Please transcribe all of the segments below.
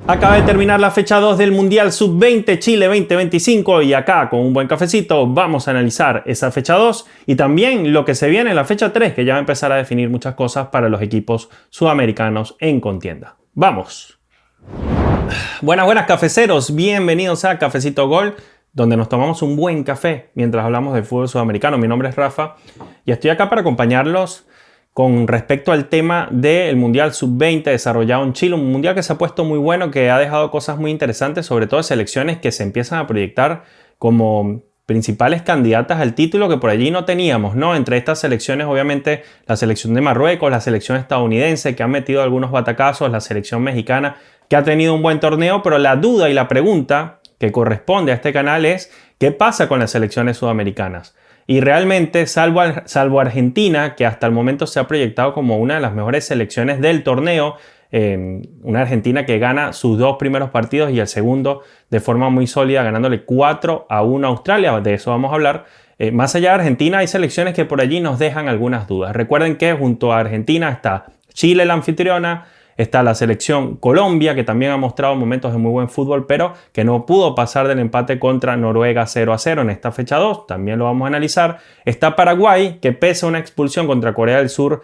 Acaba de terminar la fecha 2 del Mundial Sub-20 Chile 2025 y acá con un buen cafecito vamos a analizar esa fecha 2 y también lo que se viene en la fecha 3, que ya va a empezar a definir muchas cosas para los equipos sudamericanos en contienda. ¡Vamos! Buenas cafeceros, bienvenidos a Cafecito Gol, donde nos tomamos un buen café mientras hablamos del fútbol sudamericano. Mi nombre es Rafa y estoy acá para acompañarlos con respecto al tema del Mundial Sub-20 desarrollado en Chile, un mundial que se ha puesto muy bueno, que ha dejado cosas muy interesantes, sobre todo selecciones que se empiezan a proyectar como principales candidatas al título que por allí no teníamos, ¿no? Entre estas selecciones, obviamente, la selección de Marruecos, la selección estadounidense, que han metido algunos batacazos, la selección mexicana, que ha tenido un buen torneo, pero la duda y la pregunta que corresponde a este canal es ¿qué pasa con las selecciones sudamericanas? Y realmente, salvo Argentina, que hasta el momento se ha proyectado como una de las mejores selecciones del torneo, una Argentina que gana sus dos primeros partidos y el segundo de forma muy sólida, ganándole 4-1 a Australia, de eso vamos a hablar. Más allá de Argentina, hay selecciones que por allí nos dejan algunas dudas. Recuerden que junto a Argentina está Chile, la anfitriona, está la selección Colombia, que también ha mostrado momentos de muy buen fútbol, pero que no pudo pasar del empate contra Noruega 0-0 en esta fecha 2. También lo vamos a analizar. Está Paraguay, que pese a una expulsión contra Corea del Sur,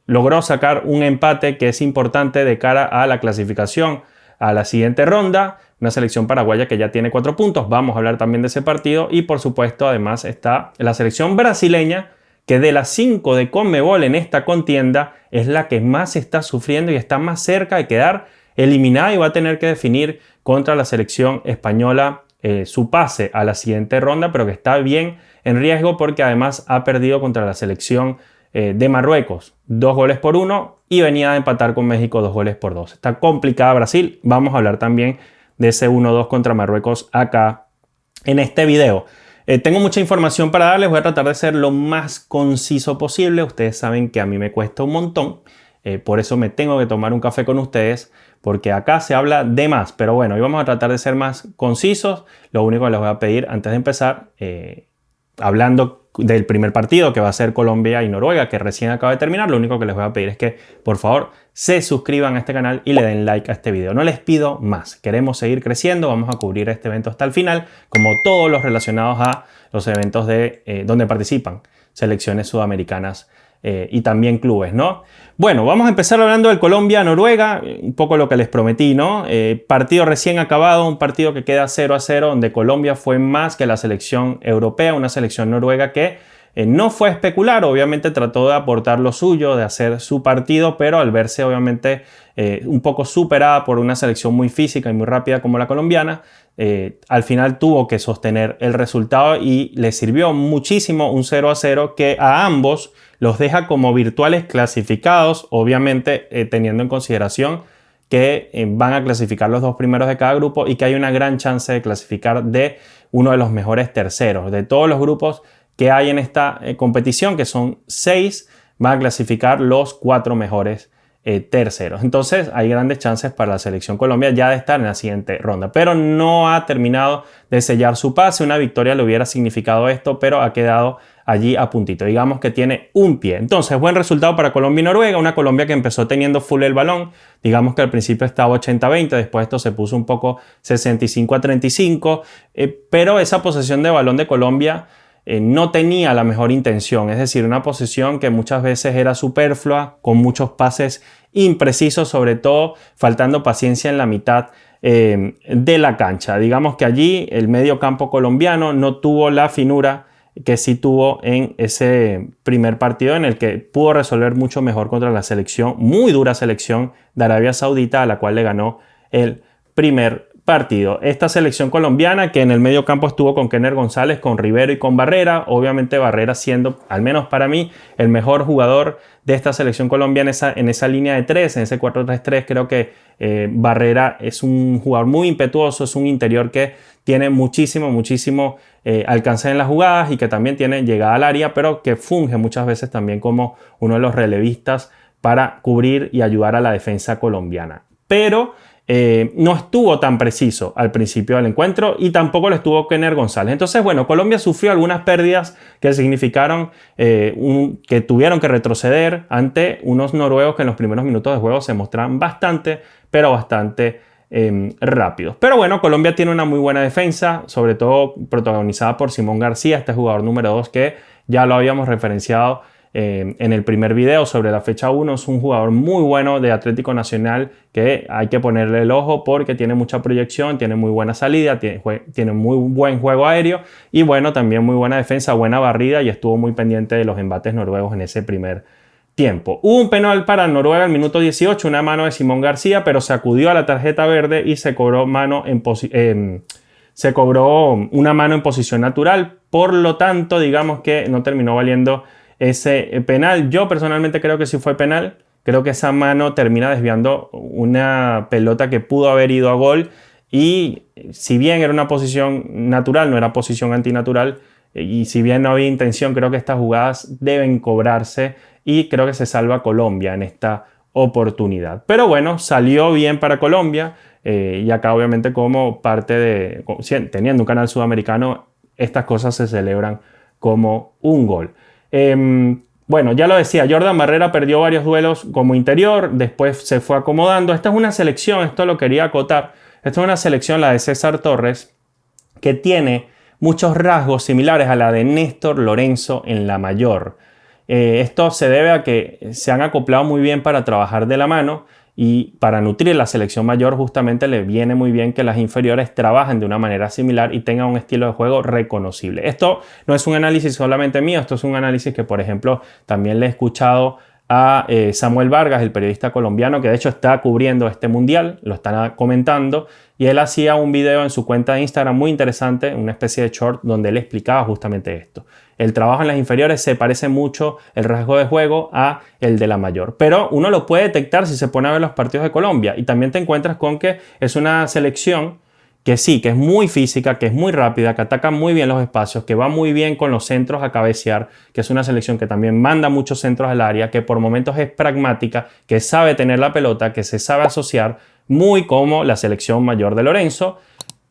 logró sacar un empate que es importante de cara a la clasificación a la siguiente ronda. Una selección paraguaya que ya tiene 4 puntos. Vamos a hablar también de ese partido. Y por supuesto, además, está la selección brasileña, que de las 5 de Conmebol en esta contienda es la que más está sufriendo y está más cerca de quedar eliminada y va a tener que definir contra la selección española su pase a la siguiente ronda, pero que está bien en riesgo porque además ha perdido contra la selección de Marruecos 2-1 y venía a empatar con México 2-2. Está complicada Brasil, vamos a hablar también de ese 1-2 contra Marruecos acá en este video. Tengo mucha información para darles, voy a tratar de ser lo más conciso posible. Ustedes saben que a mí me cuesta un montón, por eso me tengo que tomar un café con ustedes, porque acá se habla de más. Pero bueno, hoy vamos a tratar de ser más concisos. Lo único que les voy a pedir antes de empezar, hablando del primer partido que va a ser Colombia y Noruega, que recién acaba de terminar, lo único que les voy a pedir es que por favor se suscriban a este canal y le den like a este video. No les pido más, queremos seguir creciendo, vamos a cubrir este evento hasta el final, como todos los relacionados a los eventos donde participan selecciones sudamericanas y también clubes, ¿no? Bueno, vamos a empezar hablando del Colombia-Noruega, un poco lo que les prometí, ¿no? Partido recién acabado, un partido que queda 0-0, donde Colombia fue más que la selección europea, una selección noruega que no fue a especular, obviamente trató de aportar lo suyo, de hacer su partido, pero al verse obviamente un poco superada por una selección muy física y muy rápida como la colombiana, al final tuvo que sostener el resultado y le sirvió muchísimo un 0-0 que a ambos los deja como virtuales clasificados, obviamente teniendo en consideración que van a clasificar los dos primeros de cada grupo y que hay una gran chance de clasificar de uno de los mejores terceros. De todos los grupos que hay en esta competición, que son 6, van a clasificar los 4 mejores terceros. Entonces hay grandes chances para la selección Colombia ya de estar en la siguiente ronda, pero no ha terminado de sellar su pase. Una victoria le hubiera significado esto, pero ha quedado allí a puntito. Digamos que tiene un pie. Entonces, buen resultado para Colombia y Noruega. Una Colombia que empezó teniendo full el balón. Digamos que al principio estaba 80-20, después esto se puso un poco 65-35, pero esa posesión de balón de Colombia no tenía la mejor intención, es decir, una posesión que muchas veces era superflua, con muchos imprecisos, sobre todo faltando paciencia en la mitad de la cancha. Digamos que allí el medio campo colombiano no tuvo la finura que sí tuvo en ese primer partido, en el que pudo resolver mucho mejor contra la selección, muy dura selección de Arabia Saudita, a la cual le ganó el primer partido. Esta selección colombiana que en el medio campo estuvo con Kenner González, con Rivero y con Barrera, obviamente Barrera siendo, al menos para mí, el mejor jugador de esta selección colombiana en esa línea de 3, en ese 4-3-3. Creo que Barrera es un jugador muy impetuoso, es un interior que tiene muchísimo alcance en las jugadas y que también tiene llegada al área, pero que funge muchas veces también como uno de los relevistas para cubrir y ayudar a la defensa colombiana. Pero no estuvo tan preciso al principio del encuentro y tampoco lo estuvo Kenner González. Entonces, bueno, Colombia sufrió algunas pérdidas que significaron que tuvieron que retroceder ante unos noruegos que en los primeros minutos de juego se mostraban bastante, pero bastante rápidos. Pero bueno, Colombia tiene una muy buena defensa, sobre todo protagonizada por Simón García, este jugador número 2 que ya lo habíamos referenciado en el primer video sobre la fecha 1. Es un jugador muy bueno de Atlético Nacional que hay que ponerle el ojo porque tiene mucha proyección, tiene muy buena salida, tiene muy buen juego aéreo y bueno, también muy buena defensa, buena barrida y estuvo muy pendiente de los embates noruegos en ese primer tiempo. Hubo un penal para Noruega al minuto 18, una mano de Simón García, pero se acudió a la tarjeta verde y se cobró una mano en posición natural. Por lo tanto, digamos que no terminó valiendo ese penal. Yo personalmente creo que sí fue penal. Creo que esa mano termina desviando una pelota que pudo haber ido a gol y si bien era una posición natural, no era posición antinatural y si bien no había intención, creo que estas jugadas deben cobrarse y creo que se salva Colombia en esta oportunidad. Pero bueno, salió bien para Colombia y acá obviamente como parte teniendo un canal sudamericano, estas cosas se celebran como un gol. Bueno, ya lo decía, Jordan Barrera perdió varios duelos como interior, después se fue acomodando. Esta es una selección, esto lo quería acotar, esta es una selección, la de César Torres, que tiene muchos rasgos similares a la de Néstor Lorenzo en la mayor. Esto se debe a que se han acoplado muy bien para trabajar de la mano y para nutrir la selección mayor justamente le viene muy bien que las inferiores trabajen de una manera similar y tengan un estilo de juego reconocible. Esto no es un análisis solamente mío, esto es un análisis que por ejemplo también le he escuchado a Samuel Vargas, el periodista colombiano que de hecho está cubriendo este mundial, lo están comentando y él hacía un video en su cuenta de Instagram muy interesante, una especie de short donde él explicaba justamente esto. El trabajo en las inferiores se parece mucho el rasgo de juego a el de la mayor, pero uno lo puede detectar si se pone a ver los partidos de Colombia y también te encuentras con que es una selección que sí, que es muy física, que es muy rápida, que ataca muy bien los espacios, que va muy bien con los centros a cabecear, que es una selección que también manda muchos centros al área, que por momentos es pragmática, que sabe tener la pelota, que se sabe asociar, muy como la selección mayor de Lorenzo,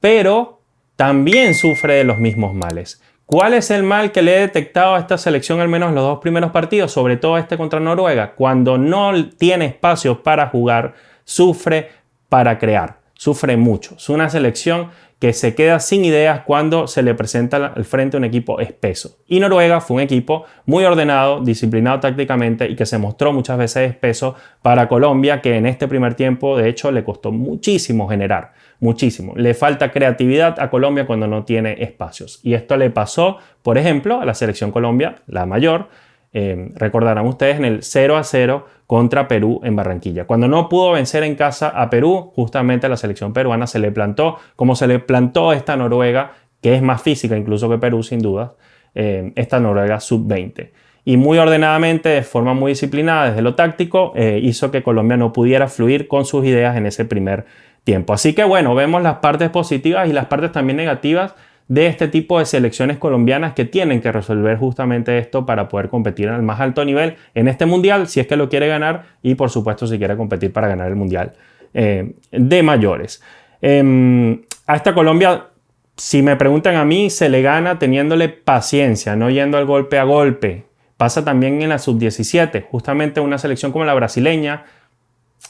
pero también sufre de los mismos males. ¿Cuál es el mal que le he detectado a esta selección al menos en los dos primeros partidos, sobre todo este contra Noruega? Cuando no tiene espacios para jugar, sufre para crear. Sufre mucho. Es una selección que se queda sin ideas cuando se le presenta al frente un equipo espeso. Y Noruega fue un equipo muy ordenado, disciplinado tácticamente y que se mostró muchas veces espeso para Colombia, que en este primer tiempo de hecho le costó muchísimo generar. Muchísimo. Le falta creatividad a Colombia cuando no tiene espacios. Y esto le pasó, por ejemplo, a la selección Colombia, la mayor. Recordarán ustedes en el 0-0 contra Perú en Barranquilla. Cuando no pudo vencer en casa a Perú, justamente a la selección peruana se le plantó, como se le plantó esta Noruega, que es más física incluso que Perú sin duda, esta Noruega sub-20. Y muy ordenadamente, de forma muy disciplinada desde lo táctico, hizo que Colombia no pudiera fluir con sus ideas en ese primer tiempo. Así que bueno, vemos las partes positivas y las partes también negativas de este tipo de selecciones colombianas que tienen que resolver justamente esto para poder competir al más alto nivel en este mundial, si es que lo quiere ganar y por supuesto si quiere competir para ganar el mundial de mayores. A esta Colombia, si me preguntan a mí, se le gana teniéndole paciencia, no yendo al golpe a golpe. Pasa también en la sub-17, justamente una selección como la brasileña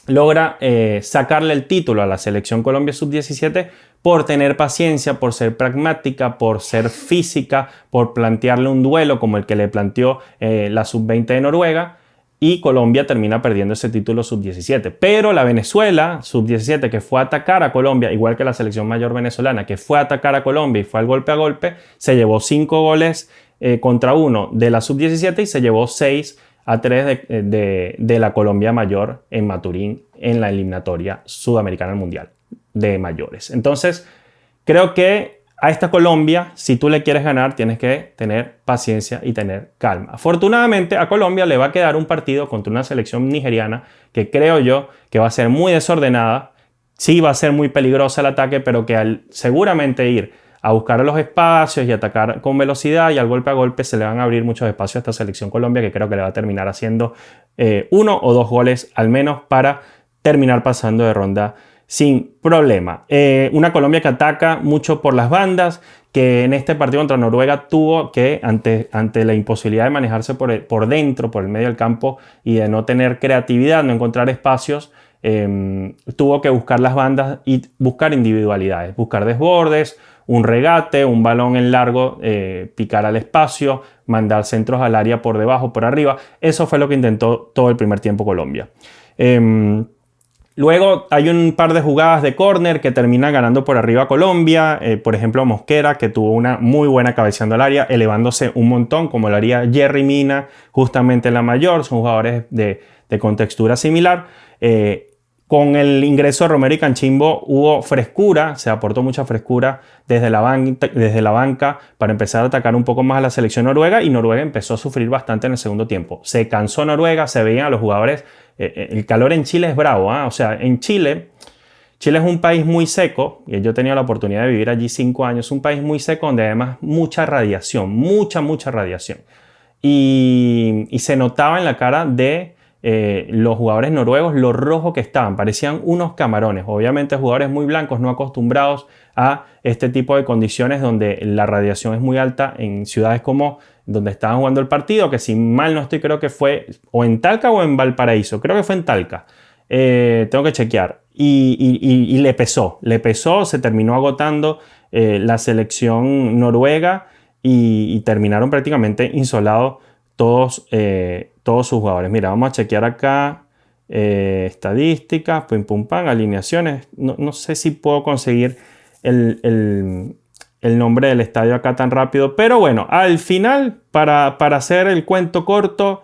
logra sacarle el título a la selección Colombia sub-17 por tener paciencia, por ser pragmática, por ser física, por plantearle un duelo como el que le planteó la sub-20 de Noruega y Colombia termina perdiendo ese título sub-17. Pero la Venezuela sub-17 que fue a atacar a Colombia, igual que la selección mayor venezolana que fue a atacar a Colombia y fue al golpe a golpe, se llevó 5 goles contra 1 de la sub-17 y se llevó 6-3 de la Colombia mayor en Maturín en la eliminatoria sudamericana al mundial de mayores. Entonces, creo que a esta Colombia, si tú le quieres ganar, tienes que tener paciencia y tener calma. Afortunadamente, a Colombia le va a quedar un partido contra una selección nigeriana que creo yo que va a ser muy desordenada. Sí va a ser muy peligrosa el ataque, pero que al seguramente ir a buscar los espacios y atacar con velocidad y al golpe a golpe se le van a abrir muchos espacios a esta selección Colombia que creo que le va a terminar haciendo 1 o 2 goles al menos para terminar pasando de ronda sin problema. Una Colombia que ataca mucho por las bandas, que en este partido contra Noruega tuvo que, ante la imposibilidad de manejarse por dentro, por el medio del campo, y de no tener creatividad, no encontrar espacios, tuvo que buscar las bandas y buscar individualidades, buscar desbordes, un regate, un balón en largo, picar al espacio, mandar centros al área por debajo, por arriba. Eso fue lo que intentó todo el primer tiempo Colombia. Luego hay un par de jugadas de córner que terminan ganando por arriba Colombia. Por ejemplo, Mosquera, que tuvo una muy buena cabeceando al área, elevándose un montón, como lo haría Yerry Mina justamente en la mayor. Son jugadores de contextura similar. Con el ingreso de Romero y Canchimbo hubo frescura, se aportó mucha frescura desde la banca para empezar a atacar un poco más a la selección noruega, y Noruega empezó a sufrir bastante en el segundo tiempo. Se cansó Noruega, se veían a los jugadores. El calor en Chile es bravo, ¿eh? O sea, en Chile es un país muy seco, y yo he tenido la oportunidad de vivir allí 5 años, un país muy seco donde además mucha radiación, mucha radiación. Y se notaba en la cara de los jugadores noruegos lo rojo que estaban, parecían unos camarones. Obviamente jugadores muy blancos, no acostumbrados a este tipo de condiciones donde la radiación es muy alta en ciudades como donde estaban jugando el partido, que si mal no estoy, creo que fue o en Talca o en Valparaíso, creo que fue en Talca. Tengo que chequear. Y le pesó, se terminó agotando la selección noruega y terminaron prácticamente insolados todos sus jugadores. Mira, vamos a chequear acá estadísticas, pum pum pam, alineaciones. No sé si puedo conseguir el nombre del estadio acá tan rápido, pero bueno, al final, para hacer el cuento corto,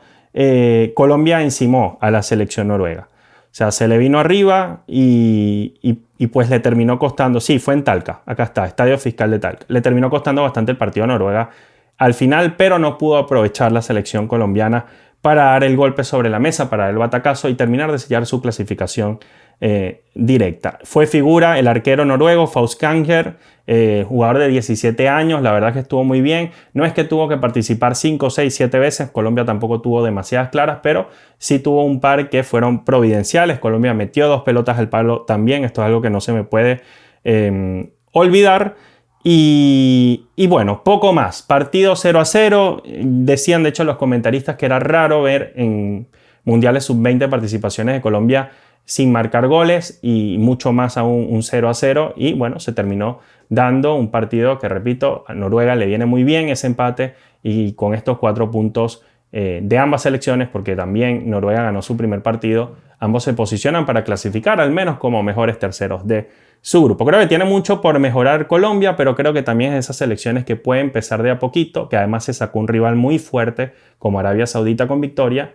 Colombia encimó a la selección noruega. O sea, se le vino arriba y pues le terminó costando. Sí, fue en Talca, acá está, Estadio Fiscal de Talca. Le terminó costando bastante el partido a Noruega al final, pero no pudo aprovechar la selección colombiana para dar el golpe sobre la mesa, para dar el batacazo y terminar de sellar su clasificación directa. Fue figura el arquero noruego Faust Kanger, jugador de 17 años, la verdad que estuvo muy bien. No es que tuvo que participar 5, 6, 7 veces, Colombia tampoco tuvo demasiadas claras, pero sí tuvo un par que fueron providenciales. Colombia metió 2 pelotas al palo también, esto es algo que no se me puede olvidar. Y bueno, poco más. Partido 0-0. Decían de hecho los comentaristas que era raro ver en mundiales sub-20 participaciones de Colombia sin marcar goles, y mucho más aún un 0-0. Y bueno, se terminó dando un partido que, repito, a Noruega le viene muy bien ese empate, y con estos 4 puntos de ambas selecciones, porque también Noruega ganó su primer partido, ambos se posicionan para clasificar al menos como mejores terceros de su grupo. Creo que tiene mucho por mejorar Colombia, pero creo que también es de esas selecciones que puede empezar de a poquito, que además se sacó un rival muy fuerte como Arabia Saudita con victoria,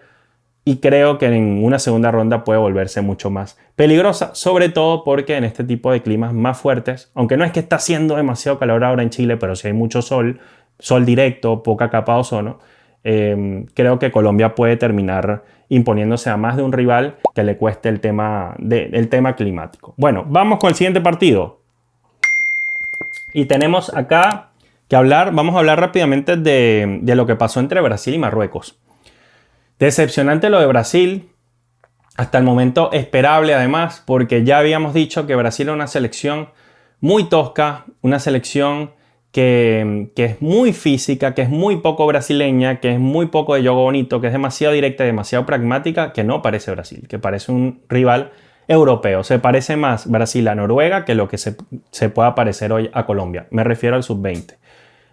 y creo que en una segunda ronda puede volverse mucho más peligrosa, sobre todo porque en este tipo de climas más fuertes, aunque no es que está haciendo demasiado calor ahora en Chile, pero si hay mucho sol directo, poca capa de ozono, creo que Colombia puede terminar imponiéndose a más de un rival que le cueste el tema climático. Bueno, vamos con el siguiente partido. Y tenemos acá que vamos a hablar rápidamente de lo que pasó entre Brasil y Marruecos. Decepcionante lo de Brasil, hasta el momento esperable además, porque ya habíamos dicho que Brasil es una selección muy tosca, una selección que es muy física, que es muy poco brasileña, que es muy poco de juego bonito, que es demasiado directa y demasiado pragmática, que no parece Brasil, que parece un rival europeo. Se parece más Brasil a Noruega que lo que se pueda parecer hoy a Colombia. Me refiero al sub-20.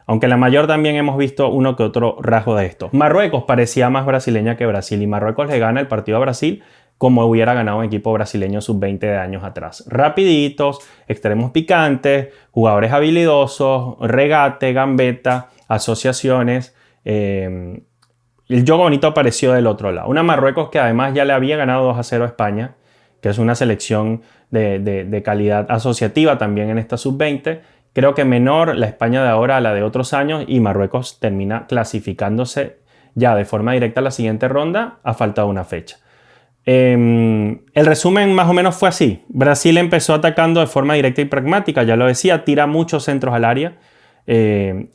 Aunque en la mayor también hemos visto uno que otro rasgo de esto. Marruecos parecía más brasileña que Brasil, y Marruecos le gana el partido a Brasil como hubiera ganado un equipo brasileño sub-20 de años atrás. Rapiditos, extremos picantes, jugadores habilidosos, regate, gambeta, asociaciones. El juego bonito apareció del otro lado. Una Marruecos que además ya le había ganado 2-0 a España, que es una selección de calidad asociativa también en esta sub-20. Creo que menor la España de ahora a la de otros años, y Marruecos termina clasificándose ya de forma directa a la siguiente ronda a falta de una fecha. El resumen más o menos fue así. Brasil empezó atacando de forma directa y pragmática, ya lo decía, tira muchos centros al área.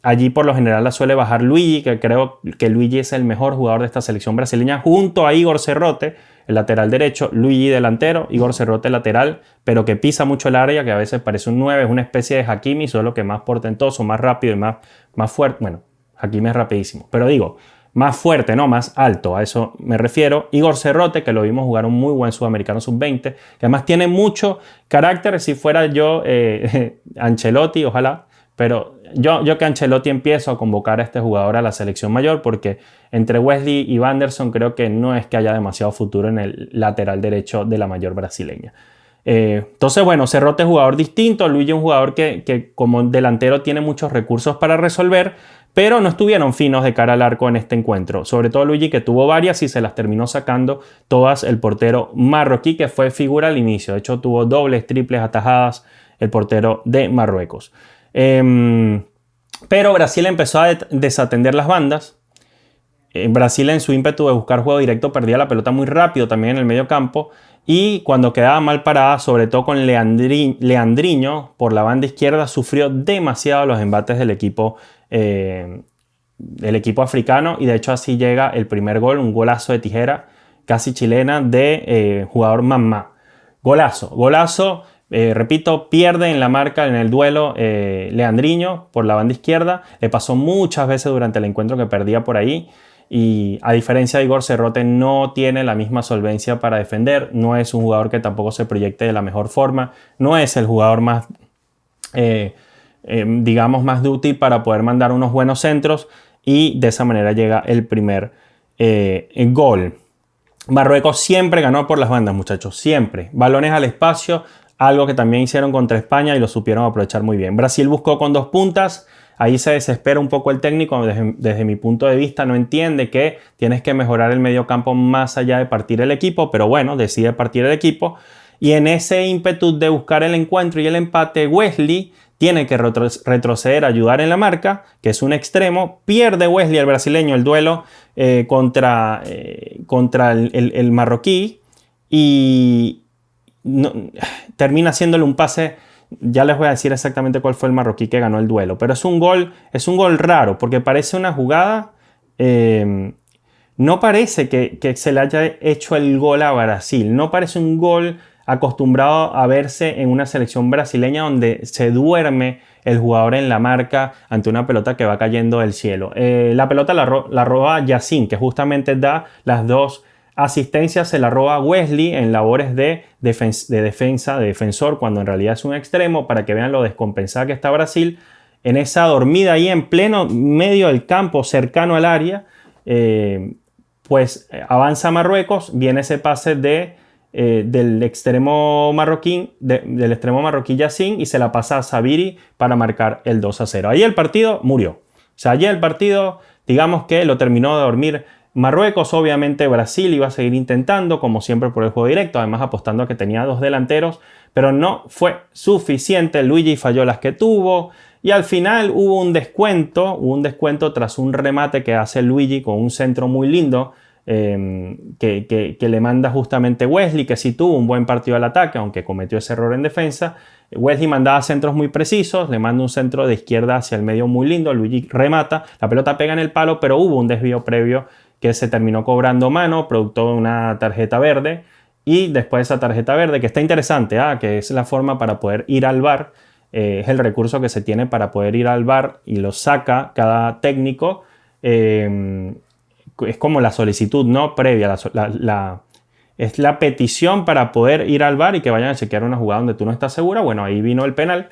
Allí por lo general la suele bajar Luigi, que creo que Luigi es el mejor jugador de esta selección brasileña, junto a Igor Serrote, el lateral derecho, Luigi delantero, Igor Cerrote lateral, pero que pisa mucho el área, que a veces parece un 9, es una especie de Hakimi, solo que más portentoso, más rápido y más fuerte. Bueno, Hakimi es rapidísimo, pero digo, más fuerte, no, más alto, a eso me refiero. Igor Cerrote, que lo vimos jugar un muy buen sudamericano sub-20, que además tiene mucho carácter. Si fuera yo Ancelotti, ojalá, pero yo que Ancelotti empiezo a convocar a este jugador a la selección mayor, porque entre Wesley y Wanderson creo que no es que haya demasiado futuro en el lateral derecho de la mayor brasileña. Entonces, bueno, Cerrote es jugador distinto, Luigi es un jugador que como delantero tiene muchos recursos para resolver, pero no estuvieron finos de cara al arco en este encuentro. Sobre todo Luigi, que tuvo varias y se las terminó sacando todas el portero marroquí, que fue figura al inicio. De hecho, tuvo dobles, triples atajadas el portero de Marruecos. Pero Brasil empezó a desatender las bandas. Brasil, en su ímpetu de buscar juego directo, perdía la pelota muy rápido también en el medio campo. Y cuando quedaba mal parada, sobre todo con Leandrinho por la banda izquierda, sufrió demasiado los embates del equipo africano, y de hecho así llega el primer gol, un golazo de tijera casi chilena de jugador Mamá. Golazo, repito, pierde en la marca en el duelo Leandrinho por la banda izquierda. Le pasó muchas veces durante el encuentro que perdía por ahí, y a diferencia de Igor Cerrote no tiene la misma solvencia para defender, no es un jugador que tampoco se proyecte de la mejor forma, no es el jugador más digamos más útil para poder mandar unos buenos centros, y de esa manera llega el primer gol. Marruecos siempre ganó por las bandas, muchachos, siempre. Balones al espacio, algo que también hicieron contra España y lo supieron aprovechar muy bien. Brasil buscó con 2 puntas, ahí se desespera un poco el técnico, desde mi punto de vista no entiende que tienes que mejorar el medio campo más allá de partir el equipo, pero bueno, decide partir el equipo, y en ese ímpetu de buscar el encuentro y el empate, Wesley tiene que retroceder, ayudar en la marca, que es un extremo. Pierde Wesley, el brasileño, el duelo contra el marroquí, y termina haciéndole un pase. Ya les voy a decir exactamente cuál fue el marroquí que ganó el duelo, pero es un gol raro, porque parece una jugada, no parece que se le haya hecho el gol a Brasil, no parece un gol acostumbrado a verse en una selección brasileña, donde se duerme el jugador en la marca ante una pelota que va cayendo del cielo. La pelota la roba Yacine, que justamente da las 2 asistencias, se la roba Wesley en labores de defensor, cuando en realidad es un extremo, para que vean lo descompensada que está Brasil. En esa dormida ahí en pleno medio del campo, cercano al área, pues avanza Marruecos, viene ese pase del extremo marroquí Yacine, y se la pasa a Sabiri para marcar el 2-0. Ahí el partido murió. O sea, allí el partido, digamos que lo terminó de dormir Marruecos. Obviamente Brasil iba a seguir intentando, como siempre, por el juego directo, además apostando a que tenía 2 delanteros, pero no fue suficiente. Luigi falló las que tuvo, y al final hubo un descuento tras un remate que hace Luigi con un centro muy lindo, que le manda justamente Wesley, que sí tuvo un buen partido al ataque, aunque cometió ese error en defensa. Wesley mandaba centros muy precisos, le manda un centro de izquierda hacia el medio muy lindo, Luigi remata, la pelota pega en el palo, pero hubo un desvío previo que se terminó cobrando mano, producto de una tarjeta verde, y después esa tarjeta verde, que está interesante, que es la forma para poder ir al VAR, es el recurso que se tiene para poder ir al VAR, y lo saca cada técnico. Es como la solicitud, ¿no?, previa, es la petición para poder ir al VAR y que vayan a chequear una jugada donde tú no estás segura. Bueno, ahí vino el penal,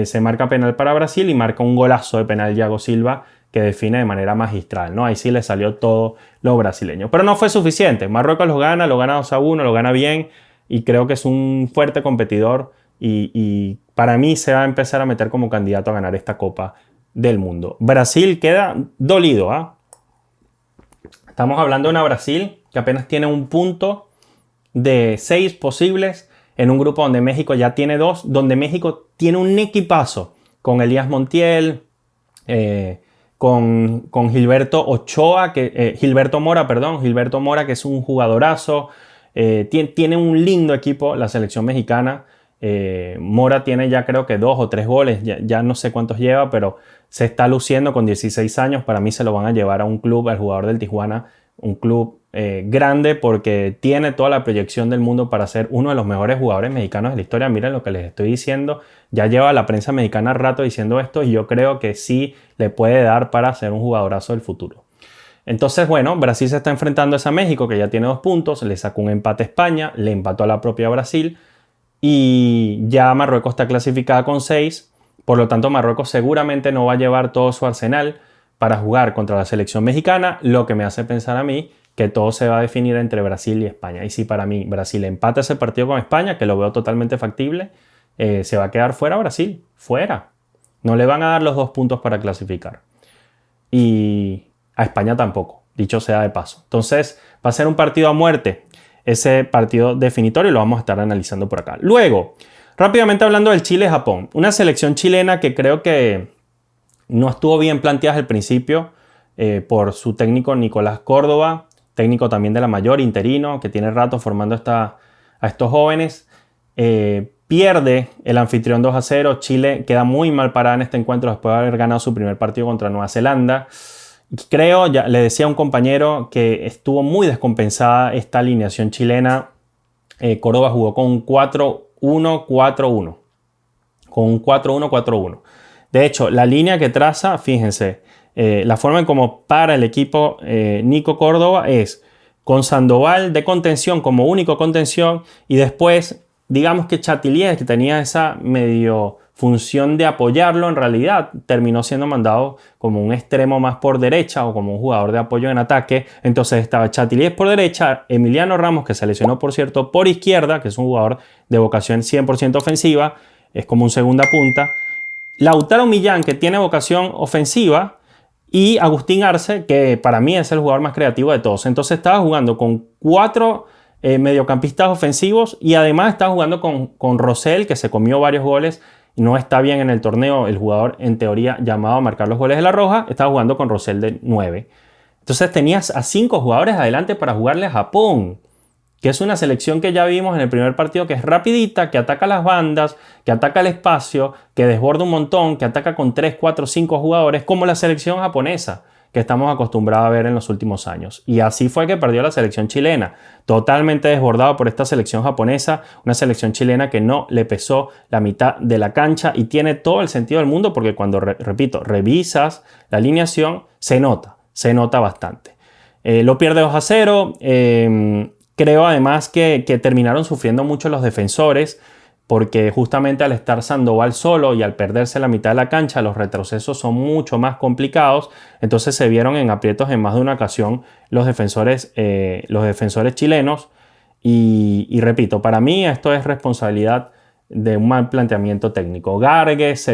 se marca penal para Brasil, y marca un golazo de penal Thiago Silva, que define de manera magistral, ¿no? Ahí sí le salió todo lo brasileño. Pero no fue suficiente. Marruecos lo gana 2-1, lo gana bien, y creo que es un fuerte competidor, y para mí se va a empezar a meter como candidato a ganar esta Copa del Mundo. Brasil queda dolido, Estamos hablando de una Brasil que apenas tiene 1 punto de 6 posibles en un grupo donde México ya tiene 2, donde México tiene un equipazo con Elías Montiel, con Gilberto Mora, que es un jugadorazo. Tiene un lindo equipo la selección mexicana. Mora tiene ya creo que 2 o 3 goles, ya no sé cuántos lleva, pero se está luciendo con 16 años. Para mí se lo van a llevar a un club, al jugador del Tijuana, un club grande porque tiene toda la proyección del mundo para ser uno de los mejores jugadores mexicanos de la historia. Miren lo que les estoy diciendo. Ya lleva la prensa mexicana rato diciendo esto y yo creo que sí le puede dar para ser un jugadorazo del futuro. Entonces, bueno, Brasil se está enfrentando a México, que ya tiene 2 puntos, le sacó un empate a España, le empató a la propia Brasil y ya Marruecos está clasificada con 6. Por lo tanto, Marruecos seguramente no va a llevar todo su arsenal para jugar contra la selección mexicana, lo que me hace pensar a mí que todo se va a definir entre Brasil y España. Y si para mí Brasil empata ese partido con España, que lo veo totalmente factible, se va a quedar fuera Brasil, fuera. No le van a dar los 2 puntos para clasificar. Y a España tampoco, dicho sea de paso. Entonces va a ser un partido a muerte, ese partido definitorio, lo vamos a estar analizando por acá. Luego, rápidamente hablando del Chile-Japón, una selección chilena que creo que no estuvo bien planteada al principio por su técnico Nicolás Córdoba, técnico también de la mayor, interino, que tiene rato formando a estos jóvenes. Pierde el anfitrión 2-0. Chile queda muy mal parada en este encuentro después de haber ganado su primer partido contra Nueva Zelanda. Creo, ya le decía a un compañero, que estuvo muy descompensada esta alineación chilena. Córdoba jugó con un 4-1-4-1. Con un 4-1-4-1. De hecho, la línea que traza, fíjense, la forma en cómo para el equipo Nico Córdoba es con Sandoval de contención como único contención y después, digamos que Chatiliez, que tenía esa medio función de apoyarlo, en realidad terminó siendo mandado como un extremo más por derecha o como un jugador de apoyo en ataque. Entonces estaba Chatiliez por derecha, Emiliano Ramos, que se lesionó por cierto, por izquierda, que es un jugador de vocación 100% ofensiva, es como un segunda punta. Lautaro Millán, que tiene vocación ofensiva, y Agustín Arce, que para mí es el jugador más creativo de todos. Entonces estaba jugando con 4 mediocampistas ofensivos y además estaba jugando con Rosell, que se comió varios goles y no está bien en el torneo. El jugador, en teoría, llamado a marcar los goles de la Roja, estaba jugando con Rosell de 9. Entonces tenías a 5 jugadores adelante para jugarle a Japón, que es una selección que ya vimos en el primer partido, que es rapidita, que ataca las bandas, que ataca el espacio, que desborda un montón, que ataca con 3, 4, 5 jugadores, como la selección japonesa que estamos acostumbrados a ver en los últimos años. Y así fue que perdió la selección chilena, totalmente desbordado por esta selección japonesa, una selección chilena que no le pesó la mitad de la cancha y tiene todo el sentido del mundo porque cuando, repito, revisas la alineación, se nota bastante. Lo pierde 2-0. Creo además que terminaron sufriendo mucho los defensores porque justamente al estar Sandoval solo y al perderse la mitad de la cancha, los retrocesos son mucho más complicados. Entonces se vieron en aprietos en más de una ocasión los defensores chilenos. Y repito, para mí esto es responsabilidad de un mal planteamiento técnico. Gargues,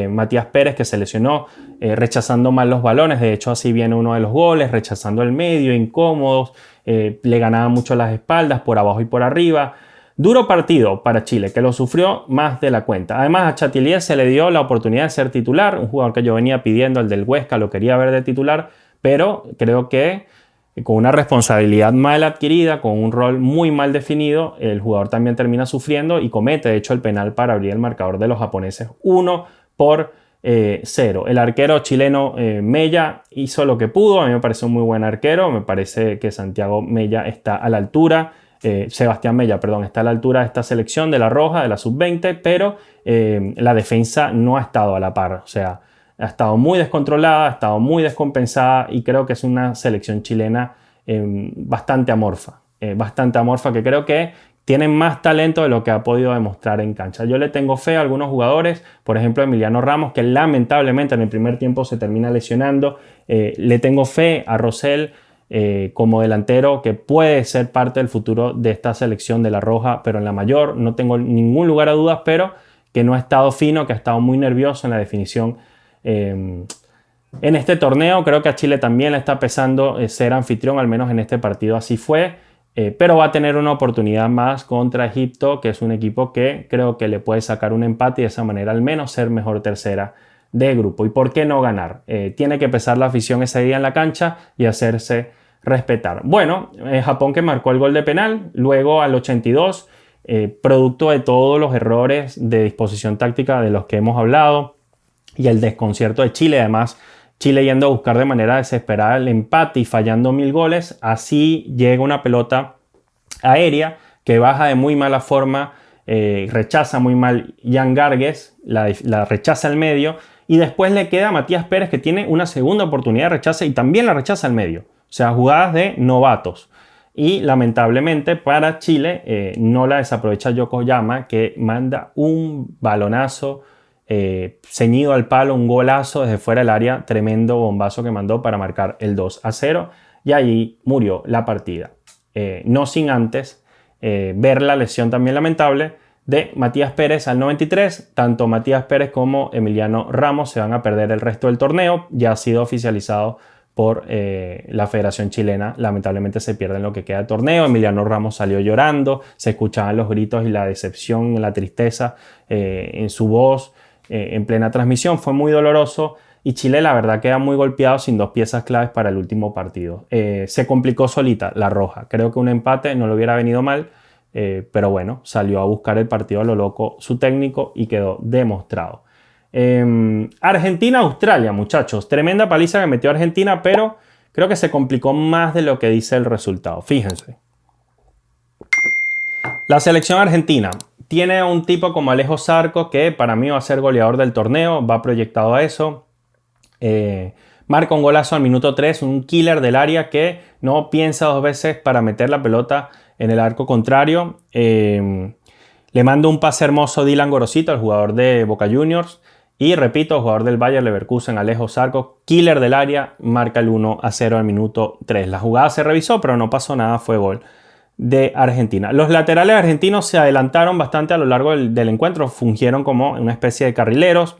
Matías Pérez, que se lesionó rechazando mal los balones. De hecho, así viene uno de los goles, rechazando el medio, incómodos. Le ganaban mucho las espaldas por abajo y por arriba. Duro partido para Chile, que lo sufrió más de la cuenta. Además, a Chatiliez se le dio la oportunidad de ser titular, un jugador que yo venía pidiendo, el del Huesca, lo quería ver de titular, pero creo que con una responsabilidad mal adquirida, con un rol muy mal definido, el jugador también termina sufriendo y comete, de hecho, el penal para abrir el marcador de los japoneses 1-0. El arquero chileno Mella hizo lo que pudo. A mí me parece un muy buen arquero. Me parece que Santiago Mella está a la altura. Sebastián Mella, perdón, está a la altura de esta selección de la Roja, de la Sub-20, pero la defensa no ha estado a la par. O sea, ha estado muy descontrolada, ha estado muy descompensada y creo que es una selección chilena bastante amorfa, que creo que tienen más talento de lo que ha podido demostrar en cancha. Yo le tengo fe a algunos jugadores, por ejemplo Emiliano Ramos, que lamentablemente en el primer tiempo se termina lesionando. Le tengo fe a Rosell como delantero, que puede ser parte del futuro de esta selección de la Roja, pero en la mayor no tengo ningún lugar a dudas, pero que no ha estado fino, que ha estado muy nervioso en la definición en este torneo. Creo que a Chile también le está pesando ser anfitrión, al menos en este partido así fue. Pero va a tener una oportunidad más contra Egipto, que es un equipo que creo que le puede sacar un empate y de esa manera al menos ser mejor tercera de grupo. ¿Y por qué no ganar? Tiene que pesar la afición ese día en la cancha y hacerse respetar. Bueno, Japón, que marcó el gol de penal, luego al 82, producto de todos los errores de disposición táctica de los que hemos hablado y el desconcierto de Chile, además Chile yendo a buscar de manera desesperada el empate y fallando 1000 goles. Así llega una pelota aérea que baja de muy mala forma, rechaza muy mal Jan Gargues, la rechaza al medio y después le queda a Matías Pérez, que tiene una segunda oportunidad de rechaza y también la rechaza al medio. O sea, jugadas de novatos. Y lamentablemente para Chile no la desaprovecha Yokoyama, que manda un balonazo ceñido al palo, un golazo desde fuera del área, tremendo bombazo que mandó para marcar el 2-0 y ahí murió la partida. No sin antes ver la lesión también lamentable de Matías Pérez al 93. Tanto Matías Pérez como Emiliano Ramos se van a perder el resto del torneo. Ya ha sido oficializado por la Federación Chilena. Lamentablemente se pierde en lo que queda del torneo. Emiliano Ramos salió llorando, se escuchaban los gritos y la decepción, la tristeza en su voz en plena transmisión. Fue muy doloroso. Y Chile, la verdad, queda muy golpeado sin dos piezas claves para el último partido. Se complicó solita la roja. Creo que un empate no le hubiera venido mal, pero bueno, salió a buscar el partido a lo loco su técnico y quedó demostrado. Argentina-Australia, muchachos. Tremenda paliza que metió Argentina, pero creo que se complicó más de lo que dice el resultado. Fíjense. La selección argentina tiene a un tipo como Alejo Zarco, que para mí va a ser goleador del torneo, va proyectado a eso. Marca un golazo al minuto 3, un killer del área que no piensa dos veces para meter la pelota en el arco contrario. Le manda un pase hermoso Dylan Gorosito, el jugador de Boca Juniors, y repito, jugador del Bayer Leverkusen, Alejo Zarco, killer del área, marca el 1-0 al minuto 3. La jugada se revisó, pero no pasó nada, fue gol de Argentina. Los laterales argentinos se adelantaron bastante a lo largo del encuentro, fungieron como una especie de carrileros.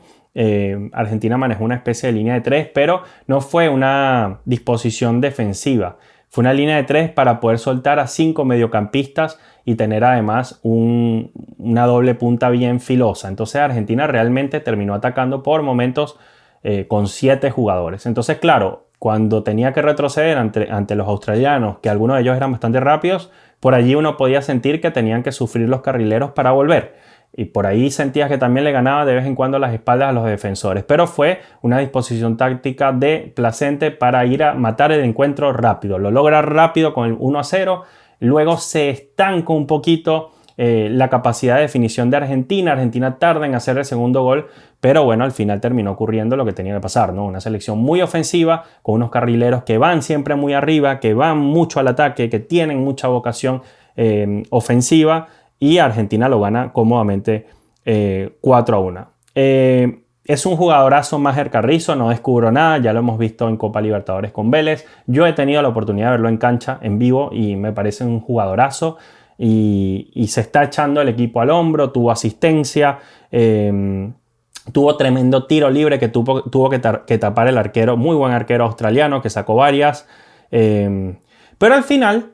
Argentina manejó una especie de línea de 3, pero no fue una disposición defensiva. Fue una línea de 3 para poder soltar a 5 mediocampistas y tener además una doble punta bien filosa. Entonces Argentina realmente terminó atacando por momentos con 7 jugadores. Entonces, claro, cuando tenía que retroceder ante los australianos, que algunos de ellos eran bastante rápidos, por allí uno podía sentir que tenían que sufrir los carrileros para volver. Y por ahí sentías que también le ganaba de vez en cuando las espaldas a los defensores. Pero fue una disposición táctica de Placente para ir a matar el encuentro rápido. Lo logra rápido con el 1-0. Luego se estanca un poquito la capacidad de definición de Argentina. Argentina tarda en hacer el segundo gol. Pero bueno, al final terminó ocurriendo lo que tenía que pasar, ¿no? Una selección muy ofensiva, con unos carrileros que van siempre muy arriba, que van mucho al ataque, que tienen mucha vocación ofensiva. Y Argentina lo gana cómodamente 4-1. Es un jugadorazo Maher Carrizo, no descubro nada, ya lo hemos visto en Copa Libertadores con Vélez. Yo he tenido la oportunidad de verlo en cancha, en vivo, y me parece un jugadorazo. Y se está echando el equipo al hombro, tuvo asistencia, tuvo tremendo tiro libre que tuvo que tapar el arquero, muy buen arquero australiano que sacó varias. Pero al final,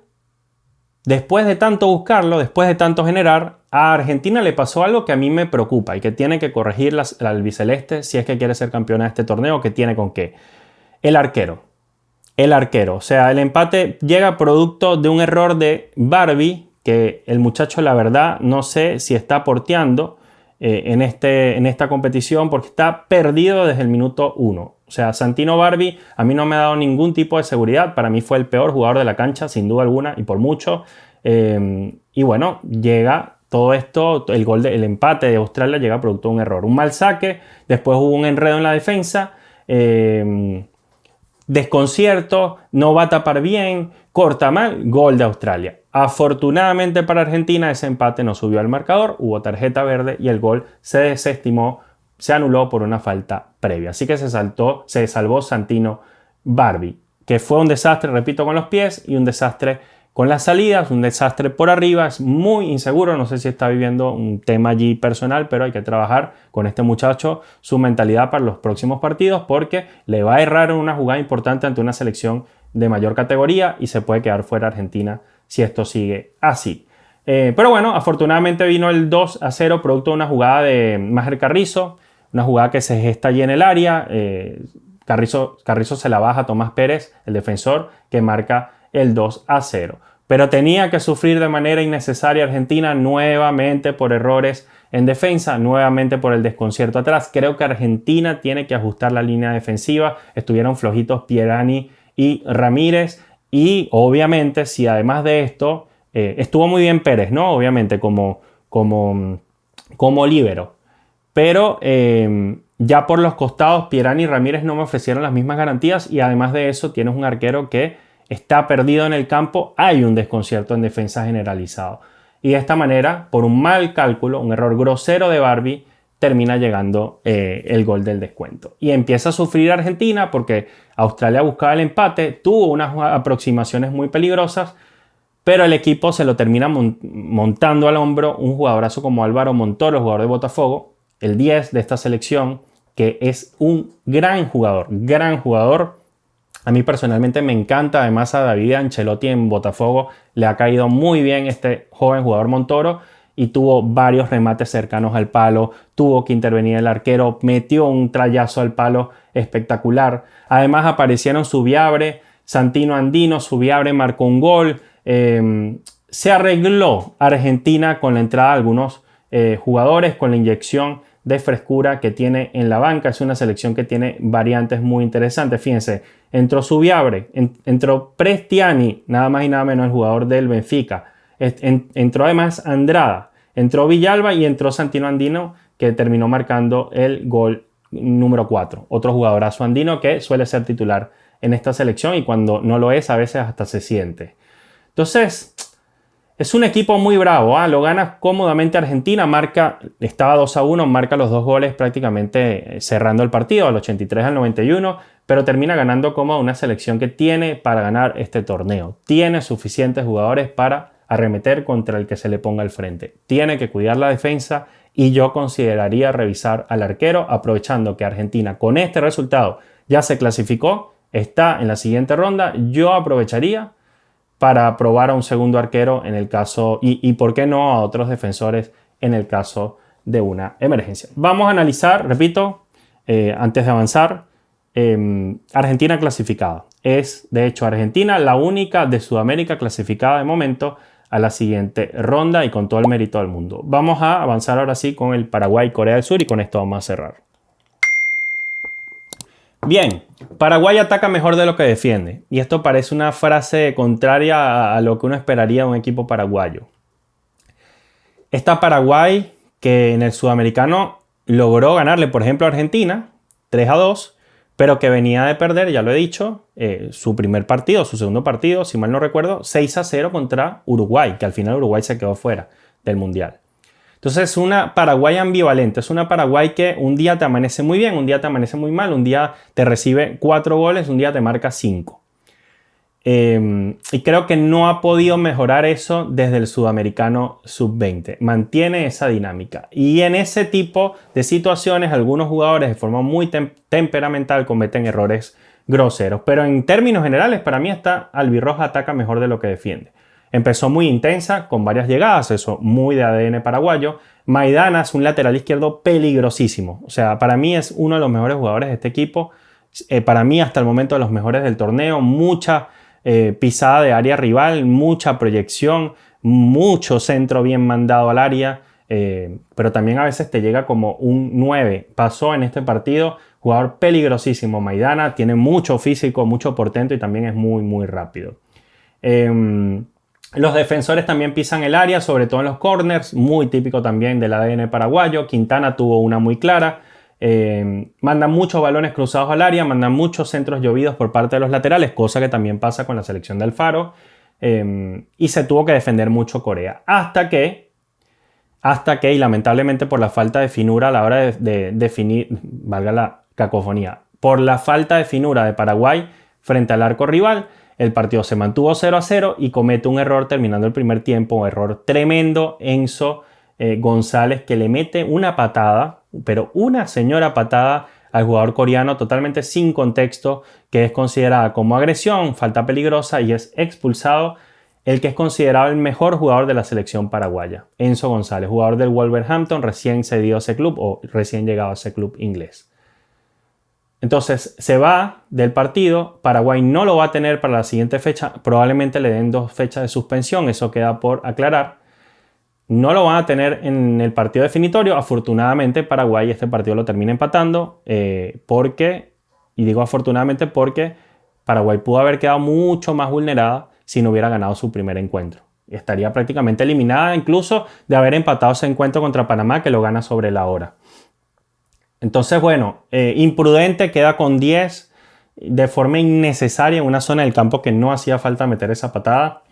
después de tanto buscarlo, después de tanto generar, a Argentina le pasó algo que a mí me preocupa y que tiene que corregir la albiceleste si es que quiere ser campeona de este torneo, que tiene con qué. El arquero. O sea, el empate llega producto de un error de Barbie, que el muchacho, la verdad, no sé si está porteando en esta competición porque está perdido desde el minuto 1. O sea, Santino Barbie a mí no me ha dado ningún tipo de seguridad. Para mí fue el peor jugador de la cancha, sin duda alguna, y por mucho. Y bueno, llega todo esto, el empate de Australia llega producto de un error. Un mal saque, después hubo un enredo en la defensa, desconcierto, no va a tapar bien, corta mal, gol de Australia. Afortunadamente para Argentina ese empate no subió al marcador, hubo tarjeta verde y el gol se desestimó, se anuló por una falta previa. Así que se salvó Santino Barbie, que fue un desastre, repito, con los pies y un desastre con las salidas, un desastre por arriba, es muy inseguro, no sé si está viviendo un tema allí personal, pero hay que trabajar con este muchacho su mentalidad para los próximos partidos porque le va a errar en una jugada importante ante una selección de mayor categoría y se puede quedar fuera Argentina si esto sigue así. Pero bueno, afortunadamente vino el 2-0 producto de una jugada de Maher Carrizo, una jugada que se gesta allí en el área. Carrizo se la baja a Tomás Pérez, el defensor, que marca el 2-0. Pero tenía que sufrir de manera innecesaria Argentina nuevamente por errores en defensa, nuevamente por el desconcierto atrás. Creo que Argentina tiene que ajustar la línea defensiva. Estuvieron flojitos Pierani y Ramírez. Y obviamente, si además de esto, estuvo muy bien Pérez, ¿no? Obviamente como líbero. Pero ya por los costados, Pierani y Ramírez no me ofrecieron las mismas garantías. Y además de eso, tienes un arquero que está perdido en el campo. Hay un desconcierto en defensa generalizado. Y de esta manera, por un mal cálculo, un error grosero de Barbie, termina llegando el gol del descuento. Y empieza a sufrir Argentina porque Australia buscaba el empate, tuvo unas aproximaciones muy peligrosas, pero el equipo se lo termina montando al hombro un jugadorazo como Álvaro Montoro, jugador de Botafogo, el 10 de esta selección, que es un gran jugador, gran jugador. A mí personalmente me encanta, además a David Ancelotti en Botafogo le ha caído muy bien este joven jugador Montoro y tuvo varios remates cercanos al palo, tuvo que intervenir el arquero, metió un trayazo al palo espectacular. Además aparecieron Zubiabre, Santino Andino, Zubiabre marcó un gol. Se arregló Argentina con la entrada de algunos jugadores, con la inyección de frescura que tiene en la banca. Es una selección que tiene variantes muy interesantes. Fíjense, entró Zubiabre, entró Prestiani, nada más y nada menos el jugador del Benfica. Entró además Andrada, entró Villalba y entró Santino Andino, que terminó marcando el gol número 4. Otro jugadorazo andino que suele ser titular en esta selección y cuando no lo es a veces hasta se siente. Entonces, es un equipo muy bravo, lo gana cómodamente Argentina, estaba 2-1, marca los 2 goles prácticamente cerrando el partido, al 83 al 91, pero termina ganando como una selección que tiene para ganar este torneo. Tiene suficientes jugadores para arremeter contra el que se le ponga al frente. Tiene que cuidar la defensa y yo consideraría revisar al arquero, aprovechando que Argentina con este resultado ya se clasificó, está en la siguiente ronda, yo aprovecharía para probar a un segundo arquero en el caso, y por qué no a otros defensores en el caso de una emergencia. Vamos a analizar, repito, antes de avanzar, Argentina clasificada. Es, de hecho, Argentina la única de Sudamérica clasificada de momento a la siguiente ronda y con todo el mérito del mundo. Vamos a avanzar ahora sí con el Paraguay, Corea del Sur y con esto vamos a cerrar. Bien, Paraguay ataca mejor de lo que defiende. Y esto parece una frase contraria a lo que uno esperaría de un equipo paraguayo. Esta Paraguay que en el sudamericano logró ganarle, por ejemplo, a Argentina 3-2, pero que venía de perder, ya lo he dicho, su primer partido, su segundo partido, si mal no recuerdo, 6-0 contra Uruguay, que al final Uruguay se quedó fuera del Mundial. Entonces es una Paraguay ambivalente, es una Paraguay que un día te amanece muy bien, un día te amanece muy mal, un día te recibe 4 goles, un día te marca 5. Y creo que no ha podido mejorar eso desde el sudamericano sub-20. Mantiene esa dinámica. Y en ese tipo de situaciones, algunos jugadores de forma muy temperamental cometen errores groseros. Pero en términos generales, para mí esta albirroja ataca mejor de lo que defiende. Empezó muy intensa, con varias llegadas, eso muy de ADN paraguayo. Maidana es un lateral izquierdo peligrosísimo. O sea, para mí es uno de los mejores jugadores de este equipo. Para mí, hasta el momento, de los mejores del torneo. Mucha pisada de área rival, mucha proyección, mucho centro bien mandado al área. Pero también a veces te llega como un 9. Pasó en este partido, jugador peligrosísimo Maidana. Tiene mucho físico, mucho portento y también es muy, muy rápido. Los defensores también pisan el área, sobre todo en los corners, muy típico también del ADN paraguayo. Quintana tuvo una muy clara. Mandan muchos balones cruzados al área, mandan muchos centros llovidos por parte de los laterales, cosa que también pasa con la selección de Alfaro. Y se tuvo que defender mucho Corea. Hasta que, y lamentablemente por la falta de finura a la hora de definir, valga la cacofonía, por la falta de finura de Paraguay frente al arco rival, el partido se mantuvo 0-0 y comete un error terminando el primer tiempo, un error tremendo, Enzo González, que le mete una patada, pero una señora patada al jugador coreano totalmente sin contexto, que es considerada como agresión, falta peligrosa y es expulsado el que es considerado el mejor jugador de la selección paraguaya, Enzo González, jugador del Wolverhampton, recién cedido a ese club o recién llegado a ese club inglés. Entonces se va del partido, Paraguay no lo va a tener para la siguiente fecha, probablemente le den 2 fechas de suspensión, eso queda por aclarar. No lo van a tener en el partido definitorio. Afortunadamente Paraguay este partido lo termina empatando y digo afortunadamente porque Paraguay pudo haber quedado mucho más vulnerada si no hubiera ganado su primer encuentro. Estaría prácticamente eliminada incluso de haber empatado ese encuentro contra Panamá, que lo gana sobre la hora. Entonces, bueno, imprudente, queda con 10 de forma innecesaria en una zona del campo que no hacía falta meter esa patada.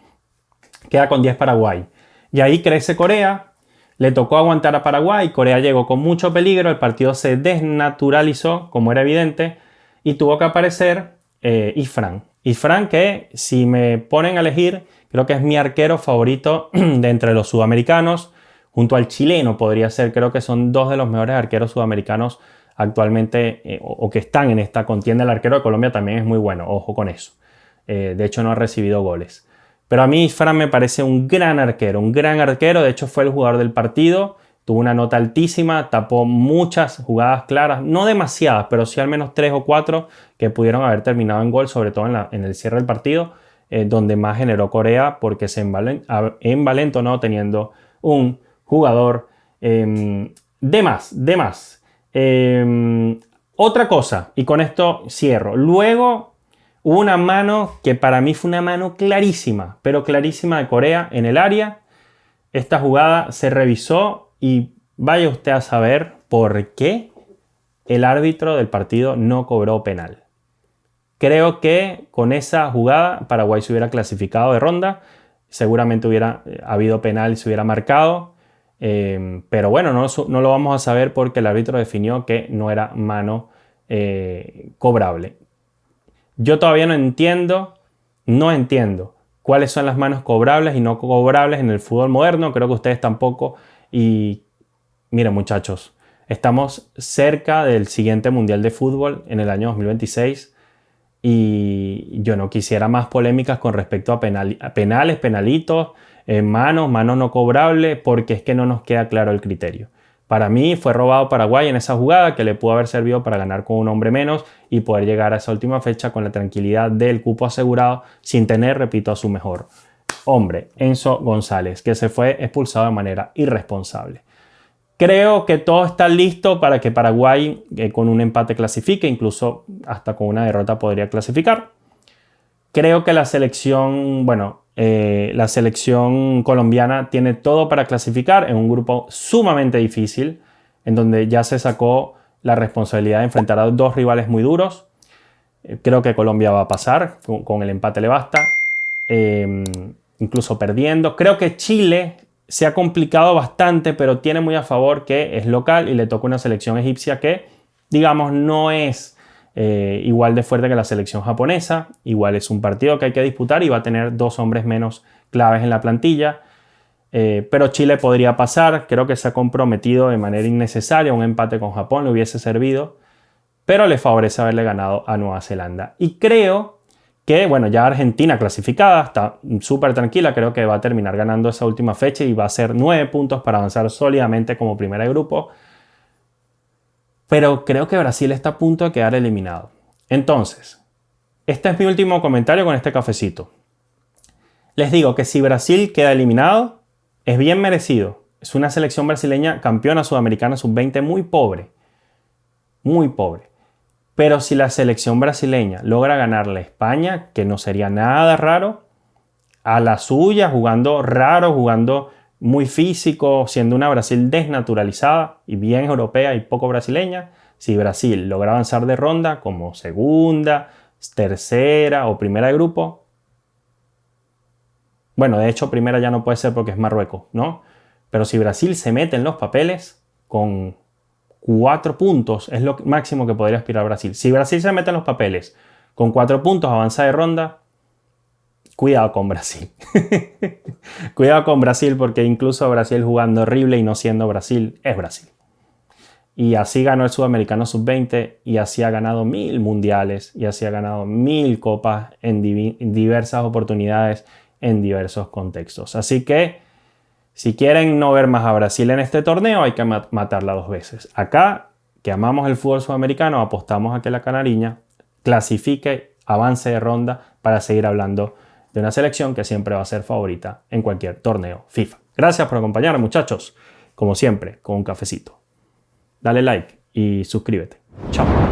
Queda con 10 Paraguay. Y ahí crece Corea. Le tocó aguantar a Paraguay. Corea llegó con mucho peligro. El partido se desnaturalizó, como era evidente. Y tuvo que aparecer Ifrán. Ifrán, que si me ponen a elegir, creo que es mi arquero favorito de entre los sudamericanos. Junto al chileno podría ser. Creo que son dos de los mejores arqueros sudamericanos actualmente o que están en esta contienda. El arquero de Colombia también es muy bueno. Ojo con eso. De hecho, no ha recibido goles. Pero a mí Fran me parece un gran arquero. De hecho, fue el jugador del partido. Tuvo una nota altísima, tapó muchas jugadas claras, no demasiadas, pero sí al menos 3 o 4 que pudieron haber terminado en gol, sobre todo en el cierre del partido, donde más generó Corea porque se envalentonó teniendo un jugador de más. Otra cosa, y con esto cierro. Luego hubo una mano que para mí fue una mano clarísima, pero clarísima de Corea en el área. Esta jugada se revisó y vaya usted a saber por qué el árbitro del partido no cobró penal. Creo que con esa jugada Paraguay se hubiera clasificado de ronda. Seguramente hubiera habido penal y se hubiera marcado. Pero bueno, no lo vamos a saber porque el árbitro definió que no era mano cobrable. Yo todavía no entiendo cuáles son las manos cobrables y no cobrables en el fútbol moderno. Creo que ustedes tampoco. Y miren, muchachos, estamos cerca del siguiente Mundial de Fútbol en el año 2026 y yo no quisiera más polémicas con respecto a penales, penalitos, manos no cobrables, porque es que no nos queda claro el criterio. Para mí fue robado Paraguay en esa jugada que le pudo haber servido para ganar con un hombre menos y poder llegar a esa última fecha con la tranquilidad del cupo asegurado sin tener, repito, a su mejor hombre, Enzo González, que se fue expulsado de manera irresponsable. Creo que todo está listo para que Paraguay con un empate clasifique, incluso hasta con una derrota podría clasificar. Creo que la selección colombiana tiene todo para clasificar en un grupo sumamente difícil, en donde ya se sacó la responsabilidad de enfrentar a dos rivales muy duros. Creo que Colombia va a pasar, con el empate le basta, incluso perdiendo. Creo que Chile se ha complicado bastante, pero tiene muy a favor que es local y le toca una selección egipcia que, digamos, no es igual de fuerte que la selección japonesa. Igual es un partido que hay que disputar y va a tener dos hombres menos claves en la plantilla. Pero Chile podría pasar. Creo que se ha comprometido de manera innecesaria. Un empate con Japón le hubiese servido, pero le favorece haberle ganado a Nueva Zelanda. Y creo que, bueno, ya Argentina clasificada, está súper tranquila. Creo que va a terminar ganando esa última fecha y va a ser 9 puntos para avanzar sólidamente como primera de grupo. Pero creo que Brasil está a punto de quedar eliminado. Entonces, este es mi último comentario con este cafecito. Les digo que si Brasil queda eliminado, es bien merecido. Es una selección brasileña campeona sudamericana sub-20 muy pobre. Muy pobre. Pero si la selección brasileña logra ganarle a España, que no sería nada raro, a la suya, jugando raro, jugando muy físico, siendo una Brasil desnaturalizada y bien europea y poco brasileña, si Brasil logra avanzar de ronda como segunda, tercera o primera de grupo, bueno, de hecho primera ya no puede ser porque es Marruecos, ¿no? Pero si Brasil se mete en los papeles con 4 puntos, es lo máximo que podría aspirar Brasil. Si Brasil se mete en los papeles con 4 puntos, avanza de ronda, cuidado con Brasil. Cuidado con Brasil porque incluso Brasil jugando horrible y no siendo Brasil, es Brasil. Y así ganó el Sudamericano Sub-20 y así ha ganado 1000 mundiales y así ha ganado 1000 copas en diversas oportunidades, en diversos contextos. Así que si quieren no ver más a Brasil en este torneo, hay que matarla 2 veces. Acá, que amamos el fútbol sudamericano, apostamos a que la canariña clasifique, avance de ronda para seguir hablando de una selección que siempre va a ser favorita en cualquier torneo FIFA. Gracias por acompañarme, muchachos. Como siempre, con un cafecito. Dale like y suscríbete. Chao.